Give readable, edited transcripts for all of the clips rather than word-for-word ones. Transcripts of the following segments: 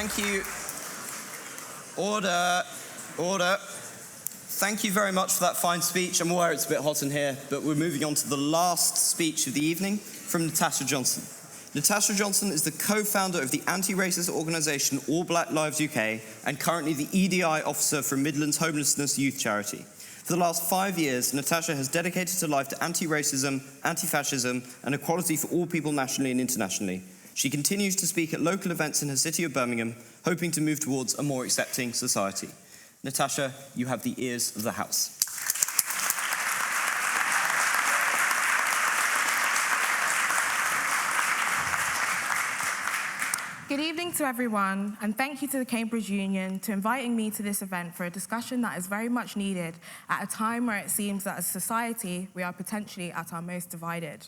Thank you. Order. Order. Thank you very much for that fine speech. I'm aware it's a bit hot in here, but we're moving on to the last speech of the evening from Natasha Johnson. Natasha Johnson is the co-founder of the anti-racist organisation All Black Lives UK and currently the EDI officer for Midlands Homelessness Youth Charity. For the last 5 years, Natasha has dedicated her life to anti-racism, anti-fascism and equality for all people nationally and internationally. She continues to speak at local events in her city of Birmingham, hoping to move towards a more accepting society. Natasha, you have the ears of the House. Good evening to everyone, and thank you to the Cambridge Union for inviting me to this event for a discussion that is very much needed at a time where it seems that as a society we are potentially at our most divided.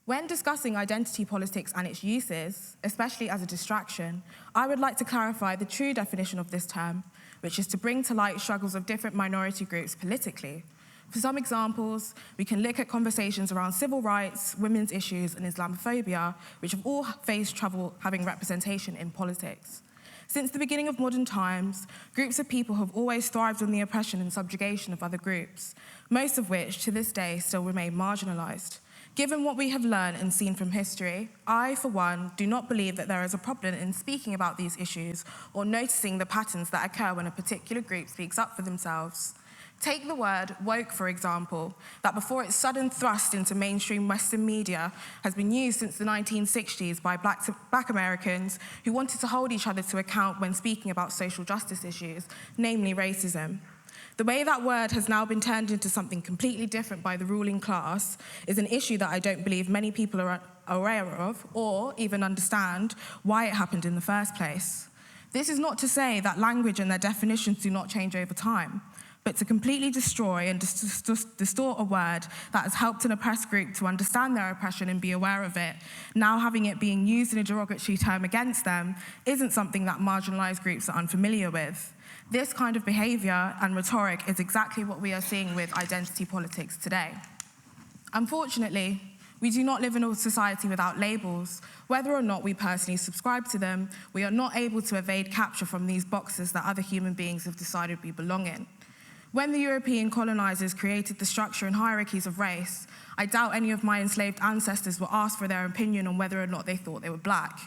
When discussing identity politics and its uses, especially as a distraction, I would like to clarify the true definition of this term, which is to bring to light struggles of different minority groups politically. For some examples, we can look at conversations around civil rights, women's issues, and Islamophobia, which have all faced trouble having representation in politics. Since the beginning of modern times, groups of people have always thrived on the oppression and subjugation of other groups, most of which, to this day, still remain marginalised. Given what we have learned and seen from history, I, for one, do not believe that there is a problem in speaking about these issues or noticing the patterns that occur when a particular group speaks up for themselves. Take the word woke, for example, that before its sudden thrust into mainstream Western media has been used since the 1960s by black Americans who wanted to hold each other to account when speaking about social justice issues, namely racism. The way that word has now been turned into something completely different by the ruling class is an issue that I don't believe many people are aware of or even understand why it happened in the first place. This is not to say that language and their definitions do not change over time, but to completely destroy and distort a word that has helped an oppressed group to understand their oppression and be aware of it, now having it being used in a derogatory term against them, isn't something that marginalised groups are unfamiliar with. This kind of behaviour and rhetoric is exactly what we are seeing with identity politics today. Unfortunately, we do not live in a society without labels. Whether or not we personally subscribe to them, we are not able to evade capture from these boxes that other human beings have decided we belong in. When the European colonisers created the structure and hierarchies of race, I doubt any of my enslaved ancestors were asked for their opinion on whether or not they thought they were black.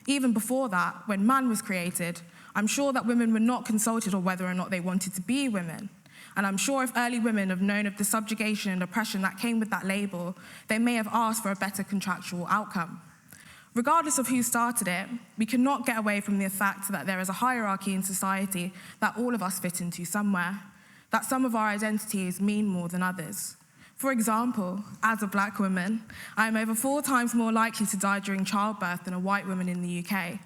Even before that, when man was created, I'm sure that women were not consulted on whether or not they wanted to be women. And I'm sure if early women have known of the subjugation and oppression that came with that label, they may have asked for a better contractual outcome. Regardless of who started it, we cannot get away from the fact that there is a hierarchy in society that all of us fit into somewhere, that some of our identities mean more than others. For example, as a black woman, I am over 4 times more likely to die during childbirth than a white woman in the UK.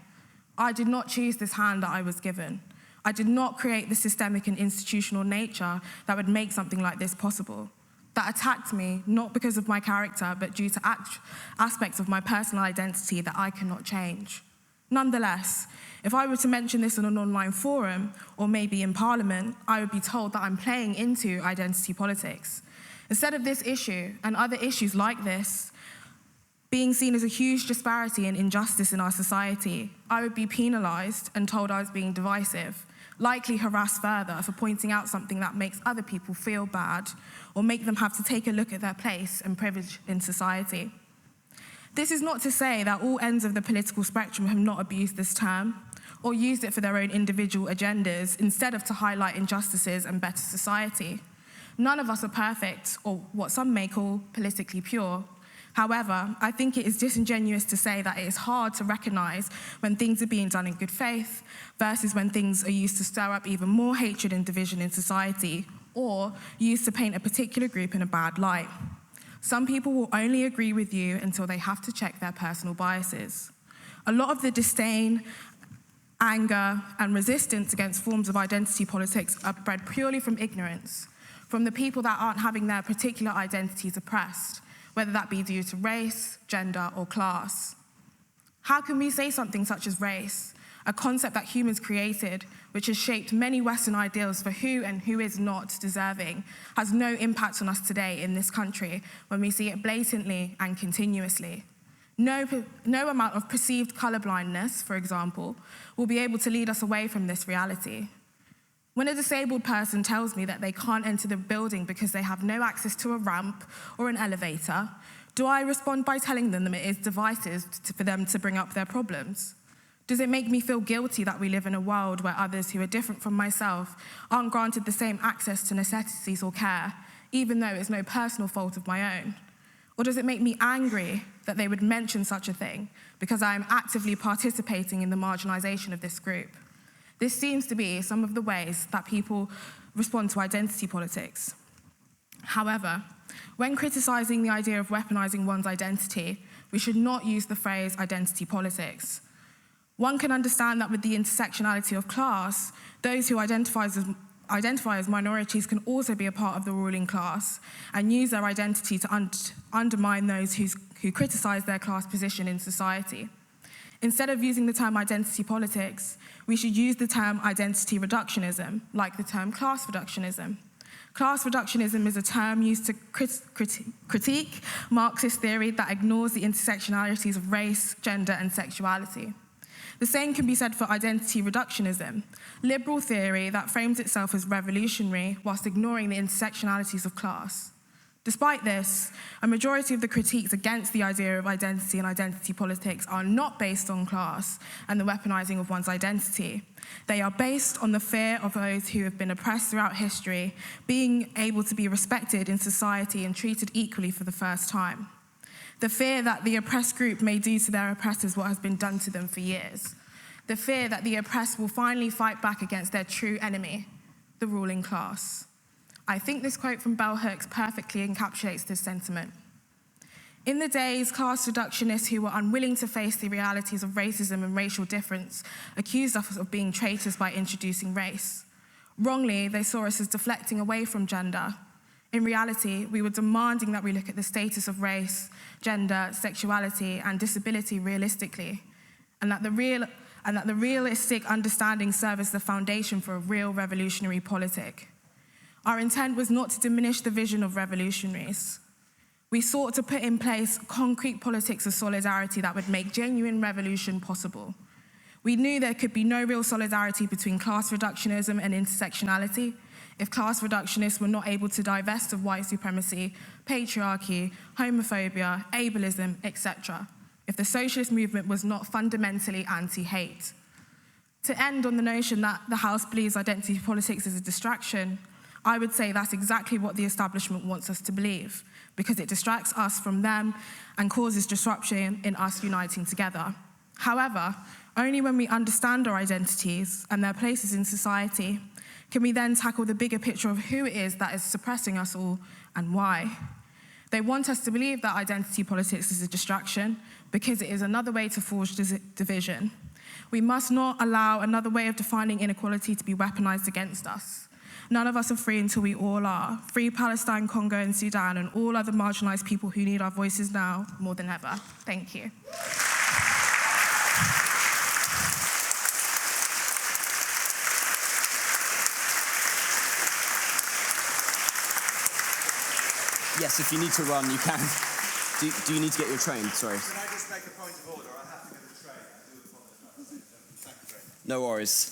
I did not choose this hand that I was given. I did not create the systemic and institutional nature that would make something like this possible. That attacked me, not because of my character, but due to aspects of my personal identity that I cannot change. Nonetheless, if I were to mention this in an online forum, or maybe in Parliament, I would be told that I'm playing into identity politics. Instead of this issue and other issues like this being seen as a huge disparity and injustice in our society, I would be penalised and told I was being divisive, likely harassed further for pointing out something that makes other people feel bad or make them have to take a look at their place and privilege in society. This is not to say that all ends of the political spectrum have not abused this term or used it for their own individual agendas instead of to highlight injustices and better society. None of us are perfect or what some may call politically pure. However, I think it is disingenuous to say that it is hard to recognise when things are being done in good faith versus when things are used to stir up even more hatred and division in society or used to paint a particular group in a bad light. Some people will only agree with you until they have to check their personal biases. A lot of the disdain, anger, and resistance against forms of identity politics are bred purely from ignorance, from the people that aren't having their particular identities oppressed, whether that be due to race, gender, or class. How can we say something such as race, a concept that humans created, which has shaped many Western ideals for who and who is not deserving, has no impact on us today in this country when we see it blatantly and continuously? No amount of perceived colourblindness, for example, will be able to lead us away from this reality. When a disabled person tells me that they can't enter the building because they have no access to a ramp or an elevator, do I respond by telling them that it is devices for them to bring up their problems? Does it make me feel guilty that we live in a world where others who are different from myself aren't granted the same access to necessities or care, even though it's no personal fault of my own? Or does it make me angry that they would mention such a thing because I am actively participating in the marginalisation of this group? This seems to be some of the ways that people respond to identity politics. However, when criticising the idea of weaponising one's identity, we should not use the phrase identity politics. One can understand that with the intersectionality of class, those who identify as minorities can also be a part of the ruling class and use their identity to undermine those who criticise their class position in society. Instead of using the term identity politics, we should use the term identity reductionism, like the term class reductionism. Class reductionism is a term used to critique Marxist theory that ignores the intersectionalities of race, gender, and sexuality. The same can be said for identity reductionism, liberal theory that frames itself as revolutionary whilst ignoring the intersectionalities of class. Despite this, a majority of the critiques against the idea of identity and identity politics are not based on class and the weaponising of one's identity. They are based on the fear of those who have been oppressed throughout history being able to be respected in society and treated equally for the first time. The fear that the oppressed group may do to their oppressors what has been done to them for years. The fear that the oppressed will finally fight back against their true enemy, the ruling class. I think this quote from Bell Hooks perfectly encapsulates this sentiment. In the days, class reductionists who were unwilling to face the realities of racism and racial difference accused us of being traitors by introducing race. Wrongly, they saw us as deflecting away from gender. In reality, we were demanding that we look at the status of race, gender, sexuality, and disability realistically, and that the realistic understanding serve as the foundation for a real revolutionary politic. Our intent was not to diminish the vision of revolutionaries. We sought to put in place concrete politics of solidarity that would make genuine revolution possible. We knew there could be no real solidarity between class reductionism and intersectionality if class reductionists were not able to divest of white supremacy, patriarchy, homophobia, ableism, etc., if the socialist movement was not fundamentally anti-hate. To end on the notion that the House believes identity politics is a distraction, I would say that's exactly what the establishment wants us to believe, because it distracts us from them and causes disruption in us uniting together. However, only when we understand our identities and their places in society can we then tackle the bigger picture of who it is that is suppressing us all and why. They want us to believe that identity politics is a distraction because it is another way to forge division. We must not allow another way of defining inequality to be weaponized against us. None of us are free until we all are. Free Palestine, Congo, and Sudan, and all other marginalized people who need our voices now more than ever. Thank you. Yes, if you need to run, you can. Do you need to get your train? Sorry. Can I just make a point of order? I have to go to the train. I do apologise. Thank you very much. No worries.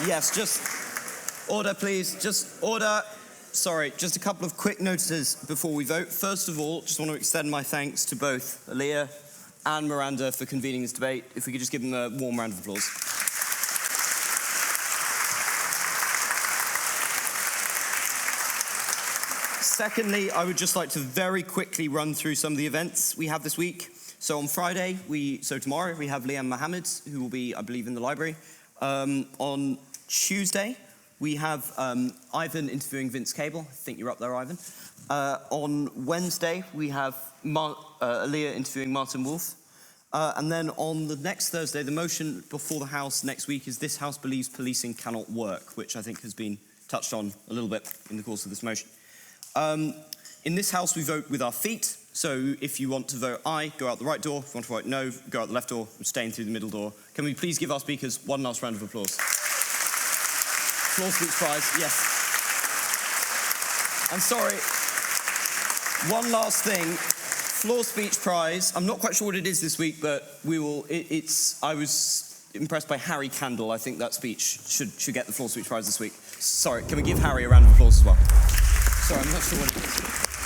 Yes, just order, please. Just order. Sorry, just a couple of quick notices before we vote. First of all, just want to extend my thanks to both Aaliyah and Miranda for convening this debate. If we could just give them a warm round of applause. Secondly, I would just like to very quickly run through some of the events we have this week. So on Friday, tomorrow, we have Liam Mohammed, who will be, I believe, in the library. On Tuesday, we have Ivan interviewing Vince Cable. I think you're up there, Ivan. On Wednesday, we have Aaliyah interviewing Martin Wolf. And then on the next Thursday, the motion before the House next week is This House Believes Policing Cannot Work, which I think has been touched on a little bit in the course of this motion. In this House, we vote with our feet. So if you want to vote aye, go out the right door. If you want to vote no, go out the left door, abstain through the middle door. Can we please give our speakers one last round of applause? Floor Speaks Prize, yes. And sorry, one last thing. Floor Speech Prize. I'm not quite sure what it is this week, but we will. I was impressed by Harry Candle. I think that speech should get the Floor Speech Prize this week. Sorry, can we give Harry a round of applause as well? Sorry, I'm not sure what it is.